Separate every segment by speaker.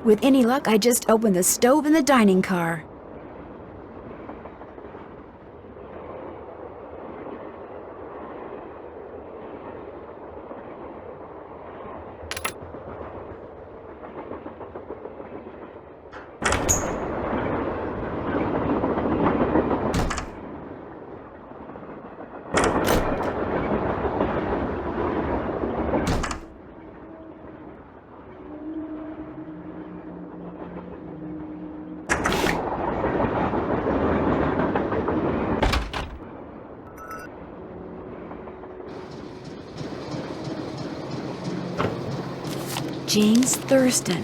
Speaker 1: With any luck, I just opened the stove in the dining car. James Thurston.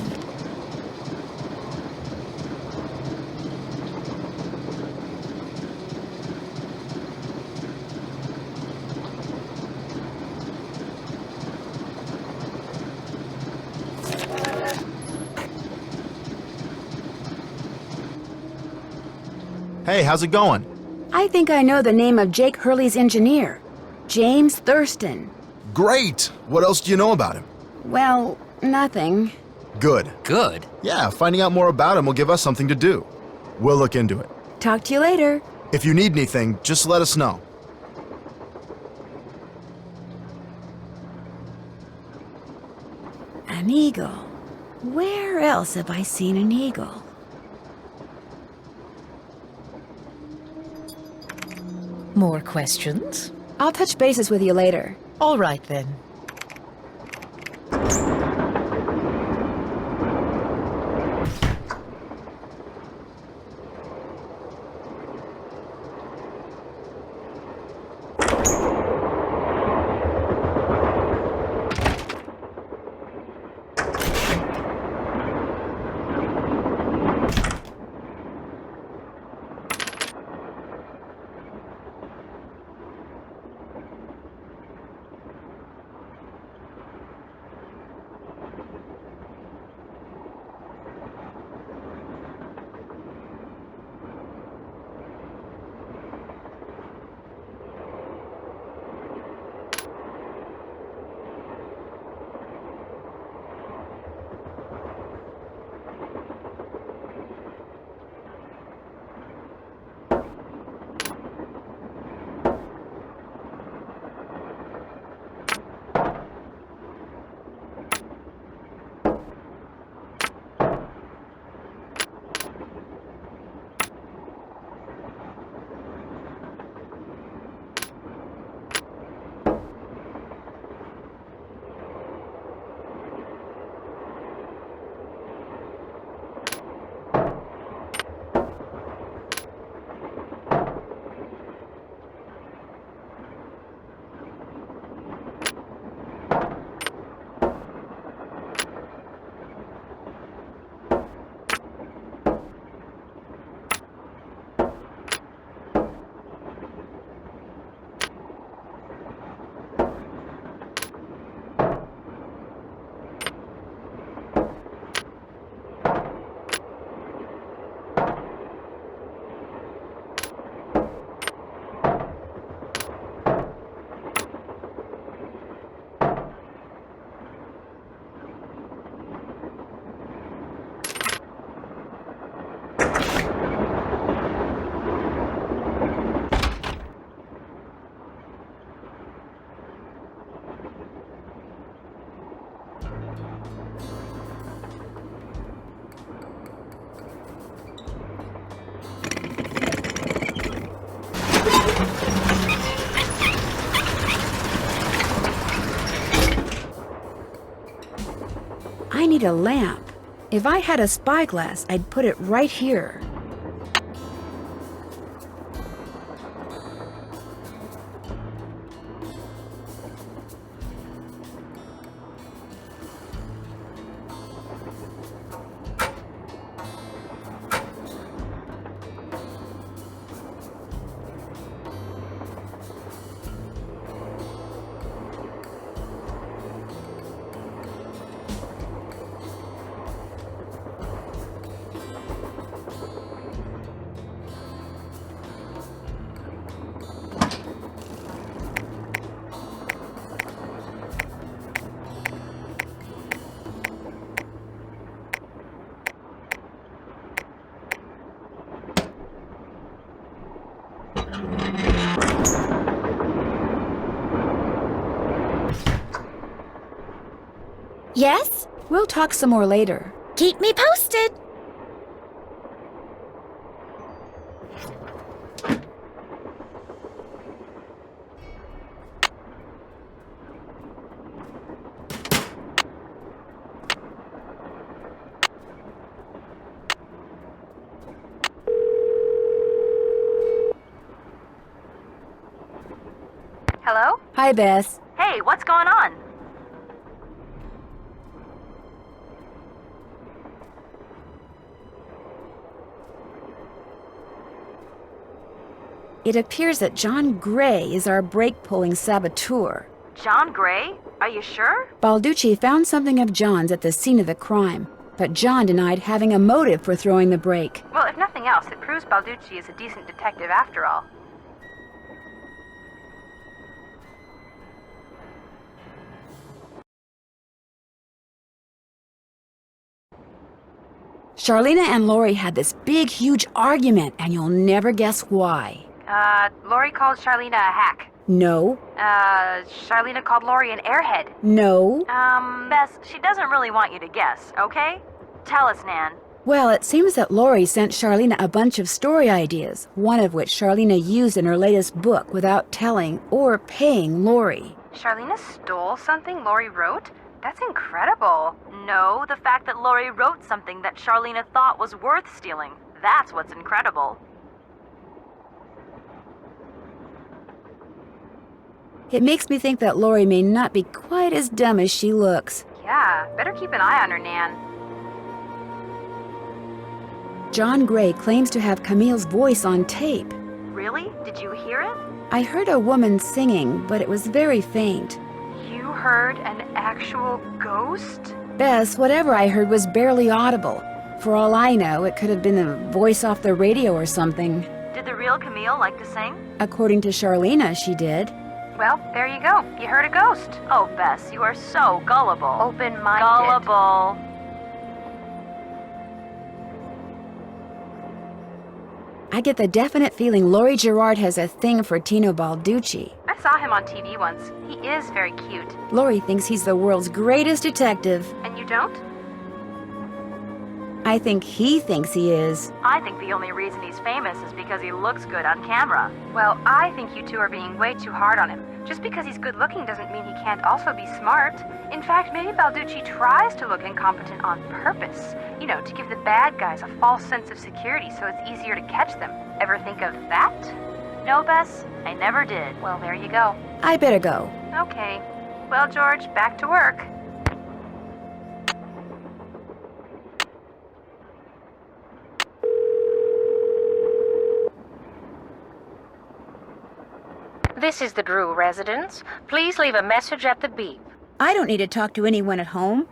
Speaker 2: Hey, how's it going?
Speaker 1: I think I know the name of Jake Hurley's engineer. James Thurston.
Speaker 2: Great! What else do you know about him?
Speaker 1: Well, nothing.
Speaker 2: Good.
Speaker 3: Good.
Speaker 2: Yeah, finding out more about him will give us something to do. We'll look into it.
Speaker 1: Talk to you later.
Speaker 2: If you need anything, just let us know.
Speaker 1: An eagle. Where else have I seen an eagle?
Speaker 4: More questions?
Speaker 1: I'll touch bases with you later.
Speaker 4: All right then.
Speaker 1: I need a lamp. If I had a spyglass, I'd put it right here.
Speaker 3: Yes?
Speaker 1: We'll talk some more later.
Speaker 3: Keep me posted.
Speaker 5: Hello?
Speaker 1: Hi, Bess.
Speaker 5: Hey, what's going on?
Speaker 1: It appears that John Gray is our brake-pulling saboteur.
Speaker 5: John Gray? Are you sure?
Speaker 1: Balducci found something of John's at the scene of the crime, but John denied having a motive for throwing the brake.
Speaker 5: Well, if nothing else, it proves Balducci is a decent detective after all.
Speaker 1: Charlena and Lori had this big, huge argument, and you'll never guess why.
Speaker 5: Lori called Charlena a hack.
Speaker 1: No.
Speaker 5: Charlena called Lori an airhead.
Speaker 1: No.
Speaker 5: Bess, she doesn't really want you to guess, okay? Tell us, Nan.
Speaker 1: Well, it seems that Lori sent Charlena a bunch of story ideas, one of which Charlena used in her latest book without telling or paying Lori.
Speaker 5: Charlena stole something Lori wrote? That's incredible. No, the fact that Lori wrote something that Charlena thought was worth stealing. That's what's incredible.
Speaker 1: It makes me think that Lori may not be quite as dumb as she looks.
Speaker 5: Yeah, better keep an eye on her, Nan.
Speaker 1: John Gray claims to have Camille's voice on tape.
Speaker 5: Really? Did you hear it?
Speaker 1: I heard a woman singing, but it was very faint.
Speaker 5: You heard an actual ghost?
Speaker 1: Bess, whatever I heard was barely audible. For all I know, it could have been a voice off the radio or something.
Speaker 5: Did the real Camille like to sing?
Speaker 1: According to Charlena, she did.
Speaker 5: Well, there you go. You heard a ghost. Oh, Bess, you are so gullible. Open-minded. Gullible.
Speaker 1: I get the definite feeling Lori Gerard has a thing for Tino Balducci.
Speaker 5: I saw him on TV once. He is very cute.
Speaker 1: Lori thinks he's the world's greatest detective.
Speaker 5: And you don't?
Speaker 1: I think he thinks he is.
Speaker 5: I think the only reason he's famous is because he looks good on camera. Well, I think you two are being way too hard on him. Just because he's good looking doesn't mean he can't also be smart. In fact, maybe Balducci tries to look incompetent on purpose. You know, to give the bad guys a false sense of security so it's easier to catch them. Ever think of that? No, Bess, I never did. Well, there you go.
Speaker 1: I better go.
Speaker 5: Okay. Well, George, back to work.
Speaker 6: This is the Drew residence. Please leave a message at the beep.
Speaker 1: I don't need to talk to anyone at home.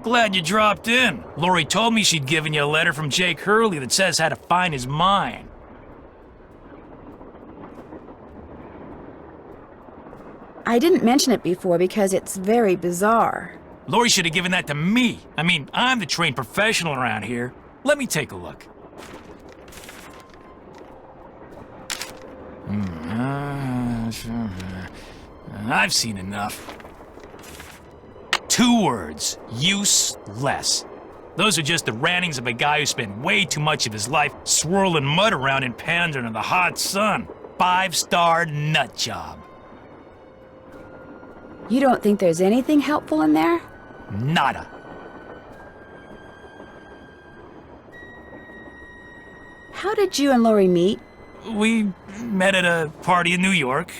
Speaker 7: Glad you dropped in. Lori told me she'd given you a letter from Jake Hurley that says how to find his mine.
Speaker 1: I didn't mention it before because it's very bizarre.
Speaker 7: Lori should have given that to me. I mean, I'm the trained professional around here. Let me take a look. I've seen enough. 2 words. Useless. Those are just the rantings of a guy who spent way too much of his life swirling mud around in pans under the hot sun. 5-star nut job.
Speaker 1: You don't think there's anything helpful in there?
Speaker 7: Nada.
Speaker 1: How did you and Lori meet?
Speaker 7: We met at a party in New York.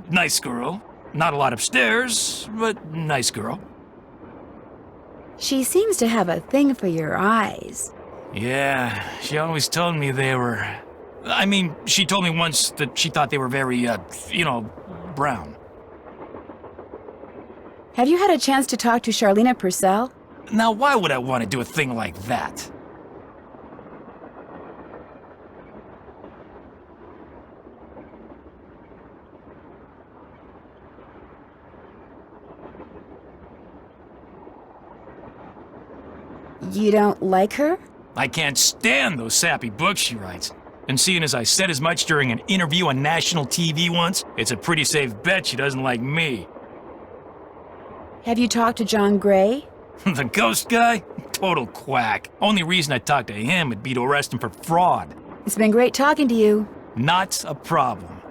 Speaker 7: Nice girl. Not a lot upstairs, but nice girl.
Speaker 1: She seems to have a thing for your eyes.
Speaker 7: Yeah, she always told me they were... I mean, she told me once that she thought they were very, brown.
Speaker 1: Have you had a chance to talk to Charlena Purcell?
Speaker 7: Now, why would I want to do a thing like that?
Speaker 1: You don't like her?
Speaker 7: I can't stand those sappy books she writes. And seeing as I said as much during an interview on national TV once, it's a pretty safe bet she doesn't like me.
Speaker 1: Have you talked to John Gray?
Speaker 7: The ghost guy? Total quack. Only reason I talked to him would be to arrest him for fraud.
Speaker 1: It's been great talking to you.
Speaker 7: Not a problem.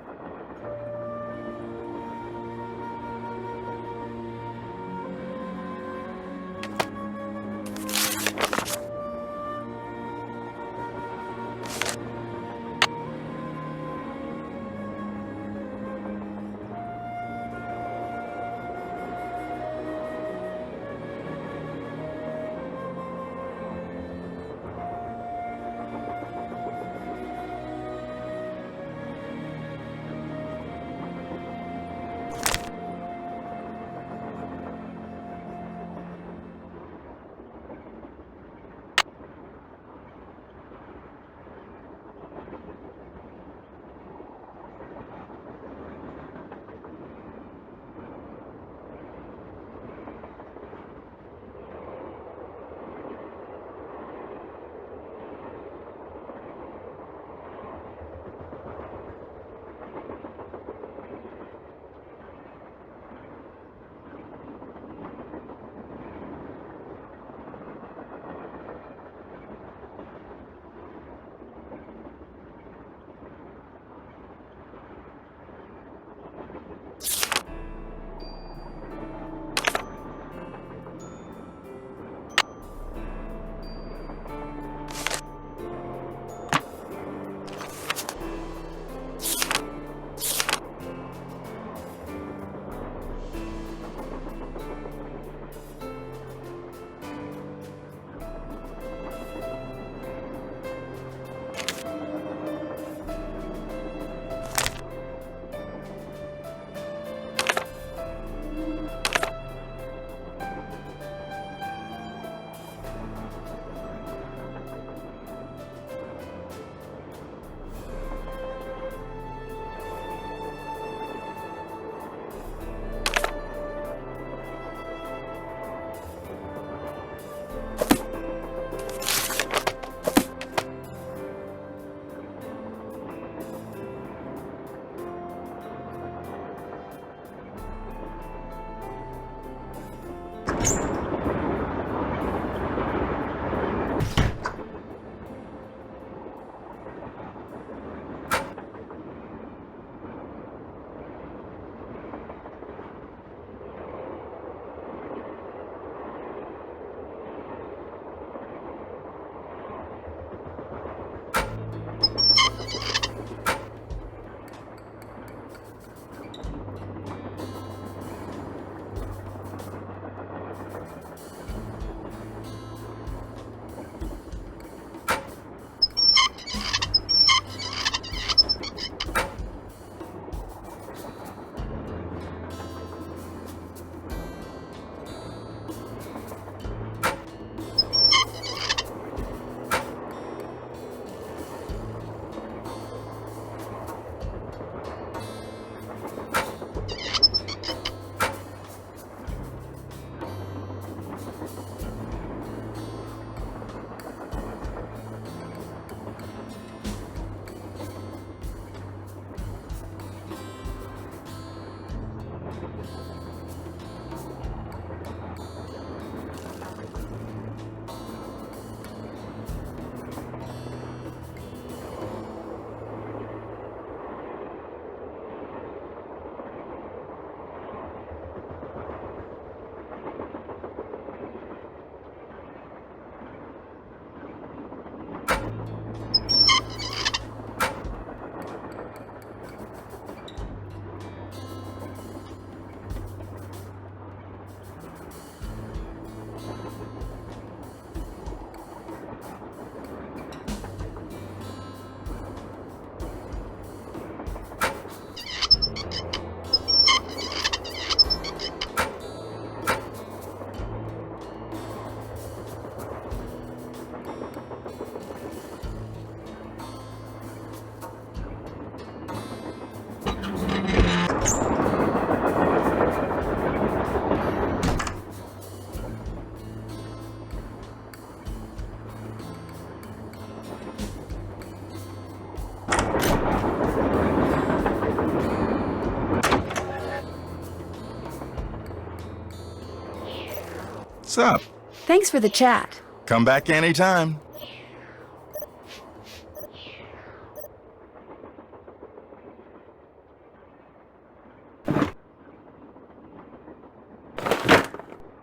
Speaker 8: What's up?
Speaker 1: Thanks for the chat.
Speaker 8: Come back anytime.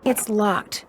Speaker 1: It's locked.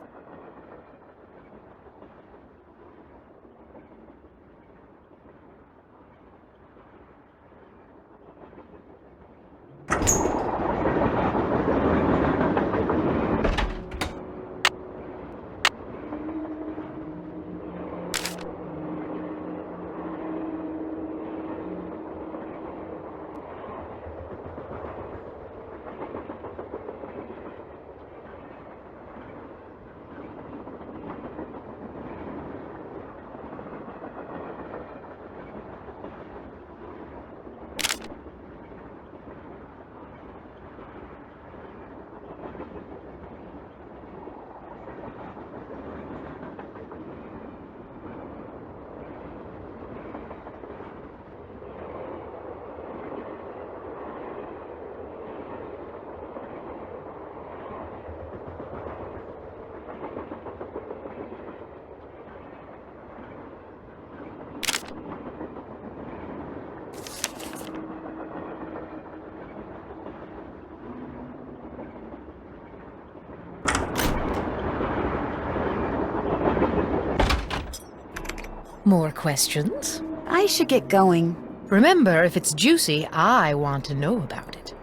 Speaker 4: More questions?
Speaker 1: I should get going.
Speaker 4: Remember, if it's juicy, I want to know about it.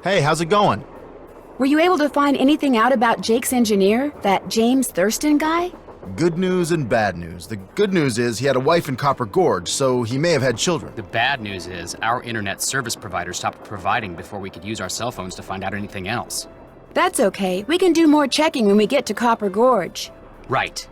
Speaker 2: Hey, how's it going?
Speaker 1: Were you able to find anything out about Jake's engineer, that James Thurston guy?
Speaker 2: Good news and bad news. The good news is he had a wife in Copper Gorge, so he may have had children.
Speaker 9: The bad news is our internet service provider stopped providing before we could use our cell phones to find out anything else.
Speaker 1: That's okay. We can do more checking when we get to Copper Gorge.
Speaker 9: Right.